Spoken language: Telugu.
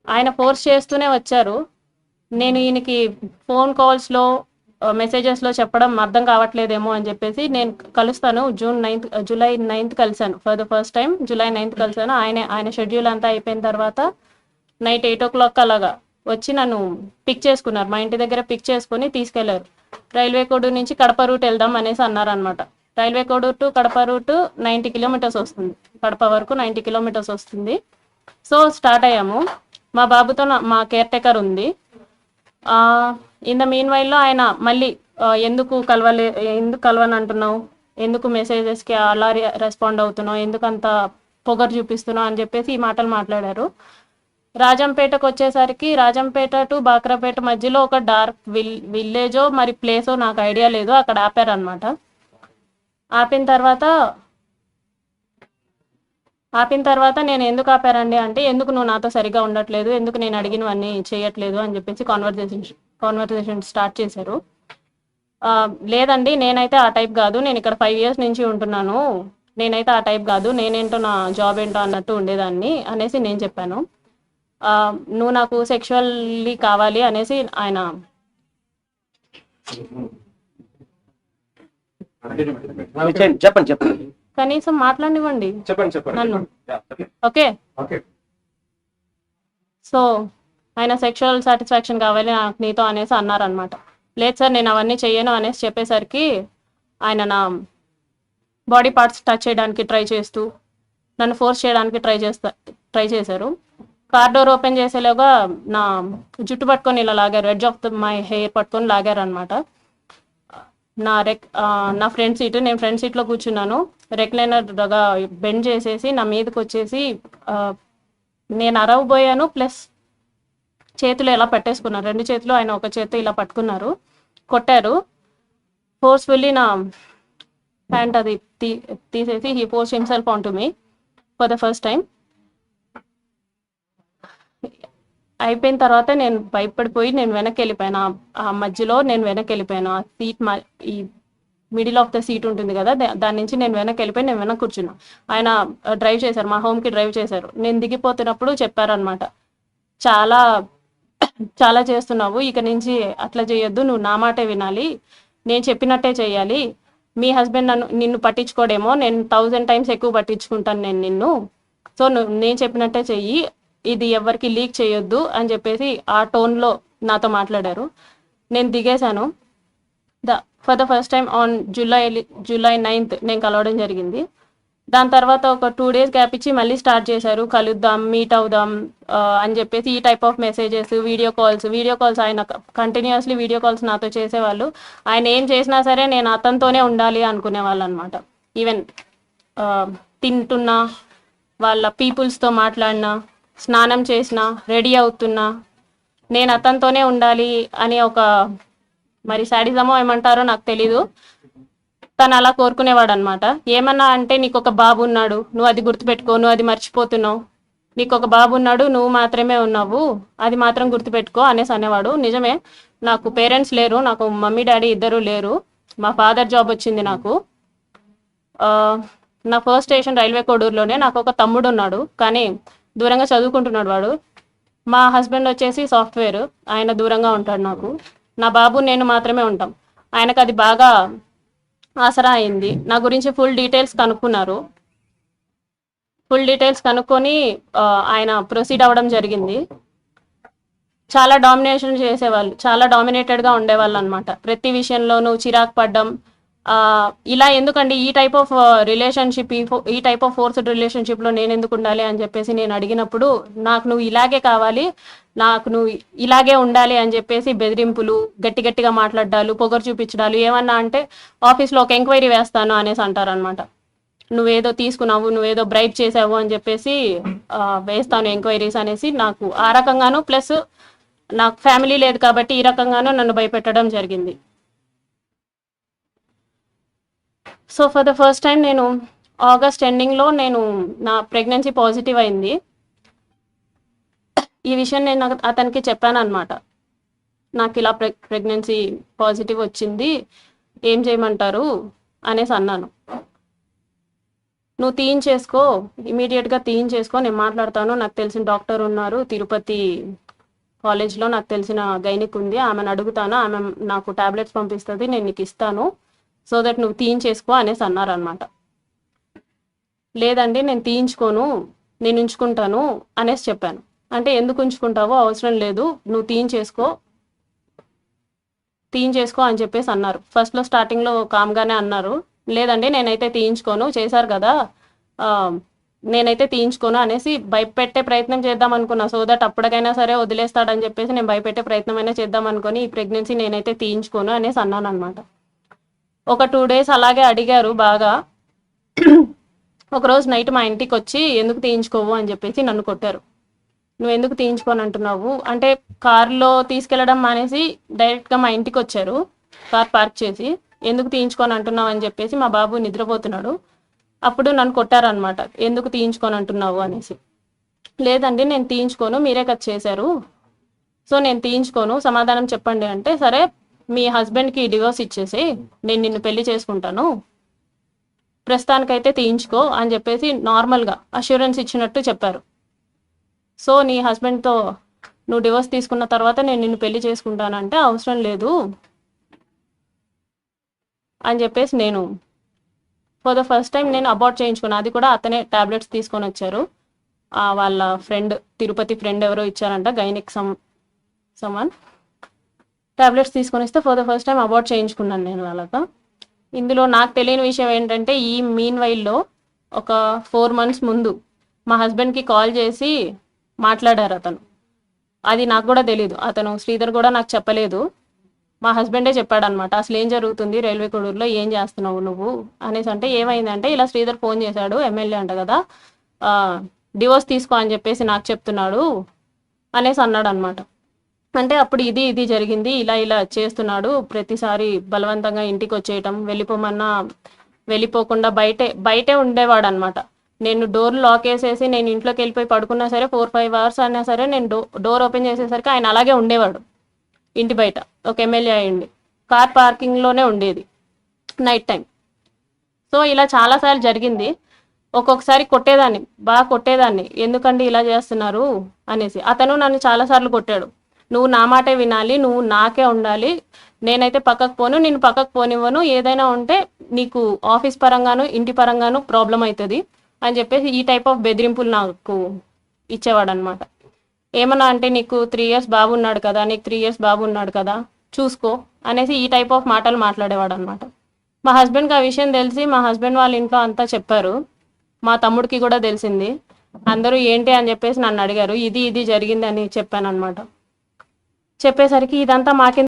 ఆయన ఫోర్స్ చేస్తూనే వచ్చారు. నేను ఈయనకి ఫోన్ కాల్స్‌లో మెసేజెస్‌లో చెప్పడం అర్థం కావట్లేదేమో అని చెప్పేసి నేను కలుస్తాను. జూలై 9థ్ కలిసాను. For the first time July ninth కలిసాను. ఆయన షెడ్యూల్ అంతా అయిపోయిన తర్వాత నైట్ 8:00 అలాగా వచ్చి నన్ను పిక్ చేసుకున్నారు. మా ఇంటి దగ్గర పిక్ చేసుకొని తీసుకెళ్లారు. రైల్వే కోడూరు నుంచి కడప రూట్ వెళ్దాం అనేసి అన్నారనమాట. Railway Koduru to Kadapa route 90 kilometres వస్తుంది. కడప వరకు 90 కిలోమీటర్స్ వస్తుంది. సో స్టార్ట్ అయ్యాము. మా బాబుతో మా కేర్ టేకర్ ఉంది. ఇన్ ద మీన్ వైల్లో ఆయన మళ్ళీ ఎందుకు కలవని అంటున్నావు, ఎందుకు మెసేజెస్కి అలా రెస్పాండ్ అవుతున్నావు, ఎందుకు అంత పొగరు చూపిస్తున్నావు అని చెప్పేసి ఈ మాటలు మాట్లాడారు. రాజంపేటకు వచ్చేసరికి రాజంపేట టు బాక్రాపేట మధ్యలో ఒక డార్క్ విలేజో మరి ప్లేసో నాకు ఐడియా లేదు, అక్కడ ఆపారనమాట. ఆపిన తర్వాత నేను ఎందుకు ఆపారండి అంటే, ఎందుకు నువ్వు నాతో సరిగా ఉండట్లేదు, ఎందుకు నేను అడిగినవన్నీ చేయట్లేదు అని చెప్పేసి కాన్వర్జేషన్ స్టార్ట్ చేశారు. లేదండి, నేనైతే ఆ టైప్ కాదు, నేను ఇక్కడ 5 years నుంచి ఉంటున్నాను, నేనైతే ఆ టైప్ కాదు, నేనేంటో నా జాబ్ ఏంటో అన్నట్టు ఉండేదాన్ని అనేసి నేను చెప్పాను. నువ్వు నాకు సెక్షువల్లీ కావాలి అనేసి ఆయన చెప్పండి. కనీసం మాట్లాడివ్వండి నన్ను. ఓకే, సో ఆయన సెక్షువల్ సాటిస్ఫాక్షన్ కావాలి నాకు నీతో అనేసి అన్నారనమాట. లేదు సార్, నేను అవన్నీ చెయ్యను అనేసి చెప్పేసరికి ఆయన నా బాడీ పార్ట్స్ టచ్ చేయడానికి ట్రై చేస్తూ నన్ను ఫోర్స్ చేయడానికి ట్రై చేశారు. కార్ డోర్ ఓపెన్ చేసేలోగా నా జుట్టు పట్టుకొని ఇలా లాగారు, ఎడ్జ్ ఆఫ్ మై హెయిర్ పట్టుకొని లాగారు అనమాట. నా ఫ్రంట్ సీట్, నేను ఫ్రంట్ సీట్లో కూర్చున్నాను. రెక్లైనర్గా బెండ్ చేసేసి నా మీదకి వచ్చేసి నేను అరవబోయాను, ప్లస్ చేతులు ఎలా పట్టేసుకున్నారు, 2 చేతులు ఆయన ఒక చేతితో ఇలా పట్టుకున్నారు, కొట్టారు. ఫోర్స్ఫుల్లీ నా ప్యాంట్ అది తీసేసి he force himself on to me for the first time. అయిపోయిన తర్వాత నేను భయపడిపోయి నేను వెనక్కి వెళ్ళిపోయాను. ఆ మధ్యలో నేను వెనక్కి వెళ్ళిపోయాను. ఆ సీట్ ఈ మిడిల్ ఆఫ్ ద సీట్ ఉంటుంది కదా, దాని నుంచి నేను వెనక్కి వెళ్ళిపోయి నేను వెనక్కి కూర్చున్నా. ఆయన డ్రైవ్ చేశారు, మా హోమ్కి డ్రైవ్ చేశారు. నేను దిగిపోతున్నప్పుడు చెప్పారనమాట, చాలా చాలా చేస్తున్నావు, ఇక నుంచి అట్లా చేయొద్దు, నువ్వు నా మాటే వినాలి, నేను చెప్పినట్టే చేయాలి, మీ హస్బెండ్ నిన్ను పట్టించుకోడేమో, నేను 1000 times ఎక్కువ పట్టించుకుంటాను నేను నిన్ను, సో నేను చెప్పినట్టే చెయ్యి, ఇది ఎవరికి లీక్ చేయొద్దు అని చెప్పేసి ఆ టోన్లో నాతో మాట్లాడారు. నేను దిగేశాను. For the first time on July 9th నేను కలవడం జరిగింది. దాని తర్వాత ఒక 2 days గ్యాప్ ఇచ్చి మళ్ళీ స్టార్ట్ చేశారు, కలుద్దాం, మీట్ అవుదాం అని చెప్పేసి ఈ type of messages, video calls ఆయన కంటిన్యూస్లీ వీడియో కాల్స్ నాతో చేసేవాళ్ళు. ఆయన ఏం చేసినా సరే నేను అతనితోనే ఉండాలి అనుకునేవాళ్ళు అనమాట. ఈవెన్ తింటున్నా, వాళ్ళ పీపుల్స్తో మాట్లాడినా, స్నానం చేసినా, రెడీ అవుతున్నా నేను అతనితోనే ఉండాలి అని ఒక మరి శాడిజమో ఏమంటారో నాకు తెలీదు, తను అలా కోరుకునేవాడు అనమాట. ఏమన్నా అంటే, నీకు ఒక బాబు ఉన్నాడు, నువ్వు అది గుర్తుపెట్టుకో, నువ్వు అది మర్చిపోతున్నావు, నీకు ఒక బాబు ఉన్నాడు, నువ్వు మాత్రమే ఉన్నావు, అది మాత్రం గుర్తుపెట్టుకో అనేసి అనేవాడు. నిజమే, నాకు పేరెంట్స్ లేరు, నాకు మమ్మీ డాడీ ఇద్దరు లేరు, మా ఫాదర్ జాబ్ వచ్చింది నాకు. నా ఫస్ట్ స్టేషన్ రైల్వే కోడూరులోనే. నాకు ఒక తమ్ముడు ఉన్నాడు, కానీ దూరంగా చదువుకుంటున్నాడు వాడు. మా హస్బెండ్ వచ్చేసి సాఫ్ట్వేర్, ఆయన దూరంగా ఉంటాడు నాకు. నా బాబు నేను మాత్రమే ఉంటాం. ఆయనకు అది బాగా ఆసరా అయింది. నా గురించి ఫుల్ డీటెయిల్స్ కనుక్కొని ఆయన ప్రొసీడ్ అవ్వడం జరిగింది. చాలా డామినేషన్ చేసేవాళ్ళు, చాలా డామినేటెడ్గా ఉండేవాళ్ళు అనమాట. ప్రతి విషయంలోనూ చిరాకు పడ్డం, ఇలా ఎందుకండి ఈ టైప్ ఆఫ్ రిలేషన్షిప్, ఈ టైప్ ఆఫ్ ఫోర్స్డ్ రిలేషన్షిప్లో నేను ఎందుకు ఉండాలి అని చెప్పేసి నేను అడిగినప్పుడు, నాకు నువ్వు ఇలాగే కావాలి, నాకు నువ్వు ఇలాగే ఉండాలి అని చెప్పేసి బెదిరింపులు, గట్టిగా మాట్లాడాలు, పొగరు చూపించడాలు, ఏమన్నా అంటే ఆఫీస్లో ఒక ఎంక్వైరీ వేస్తాను అనేసి అంటారనమాట. నువ్వేదో తీసుకున్నావు, నువ్వేదో బ్రైబ్ చేసావు అని చెప్పేసి వేస్తాను ఎంక్వైరీస్ అనేసి, నాకు ఆ రకంగాను, ప్లస్ నాకు ఫ్యామిలీ లేదు కాబట్టి ఈ రకంగానూ నన్ను భయపెట్టడం జరిగింది. So for the first time నేను ఆగస్ట్ ఎండింగ్లో నా ప్రెగ్నెన్సీ పాజిటివ్ అయింది. ఈ విషయం నేను అతనికి చెప్పాను అనమాట, నాకు ఇలా ప్రెగ్నెన్సీ పాజిటివ్ వచ్చింది, ఏం చేయమంటారు అనేసి అన్నాను. నువ్వు తీయించేసుకో, ఇమీడియట్గా తీయించేసుకో, నేను మాట్లాడతాను, నాకు తెలిసిన డాక్టర్ ఉన్నారు తిరుపతి కాలేజ్లో, నాకు తెలిసిన గైనిక్ ఉంది, ఆమెను అడుగుతాను, ఆమె నాకు టాబ్లెట్స్ పంపిస్తుంది, నేను నీకు ఇస్తాను, సో దట్ నువ్వు తీయించేసుకో అనేసి అన్నారనమాట. లేదండి నేను తీయించుకోను, నేను ఉంచుకుంటాను అనేసి చెప్పాను. అంటే ఎందుకు ఉంచుకుంటావో, అవసరం లేదు, నువ్వు తీయించేసుకో అని చెప్పేసి అన్నారు. ఫస్ట్లో స్టార్టింగ్లో కామ్గానే అన్నారు, లేదండి నేనైతే తీయించుకోను, చేశారు కదా, నేనైతే తీయించుకోను అనేసి భయపెట్టే ప్రయత్నం చేద్దాం అనుకున్నా, సో దట్ అప్పటికైనా సరే వదిలేస్తాడని చెప్పేసి నేను భయపెట్టే ప్రయత్నం అయినా చేద్దాం అనుకుని ఈ ప్రెగ్నెన్సీ నేనైతే తీయించుకోను అనేసి అన్నాను అనమాట. ఒక 2 days అలాగే అడిగారు బాగా. ఒకరోజు నైట్ మా ఇంటికి వచ్చి ఎందుకు తీయించుకోవు అని చెప్పేసి నన్ను కొట్టారు. నువ్వు ఎందుకు తీయించుకొని అంటున్నావు అంటే, కారులో తీసుకెళ్లడం మానేసి డైరెక్ట్గా మా ఇంటికి వచ్చారు, కార్ పార్క్ చేసి, ఎందుకు తీయించుకొని అంటున్నావు అని చెప్పేసి, మా బాబు నిద్రపోతున్నాడు, అప్పుడు నన్ను కొట్టారనమాట, ఎందుకు తీయించుకొని అంటున్నావు అనేసి. లేదండి నేను తీయించుకోను, మీరే కదా చేశారు, సో నేను తీయించుకోను, సమాధానం చెప్పండి అంటే, సరే మీ హస్బెండ్కి డివోర్స్ ఇచ్చేసి నేను నిన్ను పెళ్లి చేసుకుంటాను, ప్రస్తుతానికైతే తీయించుకో అని చెప్పేసి నార్మల్గా అష్యూరెన్స్ ఇచ్చినట్టు చెప్పారు. సో నీ హస్బెండ్తో నువ్వు డివోర్స్ తీసుకున్న తర్వాత నేను నిన్ను పెళ్లి చేసుకుంటానంటే, అవసరం లేదు అని చెప్పేసి నేను ఫర్ ద ఫస్ట్ టైం నేను అబార్ట్ చేయించుకున్నాను. అది కూడా అతనే టాబ్లెట్స్ తీసుకొని వచ్చారు, వాళ్ళ ఫ్రెండ్, తిరుపతి ఫ్రెండ్ ఎవరో ఇచ్చారంట, గైనిక్ సమాన్ టాబ్లెట్స్ తీసుకొని వస్తే for the first time abort చేయించుకున్నాను నేను వాళ్ళతో. ఇందులో నాకు తెలియని విషయం ఏంటంటే, ఈ మీన్ వైల్లో ఒక 4 months ముందు మా హస్బెండ్కి కాల్ చేసి మాట్లాడారు అతను. అది నాకు కూడా తెలీదు, అతను శ్రీధర్ కూడా నాకు చెప్పలేదు, మా హస్బెండే చెప్పాడనమాట. అసలు ఏం జరుగుతుంది రైల్వే కోడూరులో, ఏం చేస్తున్నావు నువ్వు అనేసి అంటే, ఏమైందంటే ఇలా శ్రీధర్ ఫోన్ చేశాడు, ఎమ్మెల్యే అంట కదా, డివోర్స్ తీసుకో అని చెప్పేసి నాకు చెప్తున్నాడు అనేసి అన్నాడు అనమాట. అంటే అప్పుడు ఇది జరిగింది, ఇలా చేస్తున్నాడు, ప్రతిసారి బలవంతంగా ఇంటికి వచ్చేయటం, వెళ్ళిపోమన్నా వెళ్ళిపోకుండా బయటే ఉండేవాడు అనమాట. నేను డోర్ లాక్ వేసేసి నేను ఇంట్లోకి వెళ్ళిపోయి పడుకున్నా సరే 4-5 hours అయినా సరే నేను డోర్ ఓపెన్ చేసేసరికి ఆయన అలాగే ఉండేవాడు ఇంటి బయట. ఒక ఎమ్మెల్యే అయ్యండి, కార్ పార్కింగ్లోనే ఉండేది నైట్ టైం. సో ఇలా చాలాసార్లు జరిగింది. ఒక్కొక్కసారి బాగా కొట్టేదాన్ని, ఎందుకండి ఇలా చేస్తున్నారు అనేసి. అతను నన్ను చాలాసార్లు కొట్టాడు, నువ్వు నా మాటే వినాలి, నువ్వు నాకే ఉండాలి, నేనైతే పక్కకు పోను, నేను పక్కకు పోనివ్వను, ఏదైనా ఉంటే నీకు ఆఫీస్ పరంగాను ఇంటి పరంగాను ప్రాబ్లం అవుతుంది అని చెప్పేసి ఈ టైప్ ఆఫ్ బెదిరింపులు నాకు ఇచ్చేవాడు అనమాట. ఏమన్నా అంటే, నీకు 3 years బాబు ఉన్నాడు కదా, నీకు 3 years బాబు ఉన్నాడు కదా, చూసుకో అనేసి ఈ టైప్ ఆఫ్ మాటలు మాట్లాడేవాడు అనమాట. మా హస్బెండ్కి ఆ విషయం తెలిసి మా హస్బెండ్ వాళ్ళ ఇంట్లో అంతా చెప్పారు, మా తమ్ముడికి కూడా తెలిసింది, అందరూ ఏంటి అని చెప్పేసి నన్ను అడిగారు, ఇది జరిగింది అని చెప్పాను అనమాట. చెప్పేసరికి ఇదంతా మాకెందుకు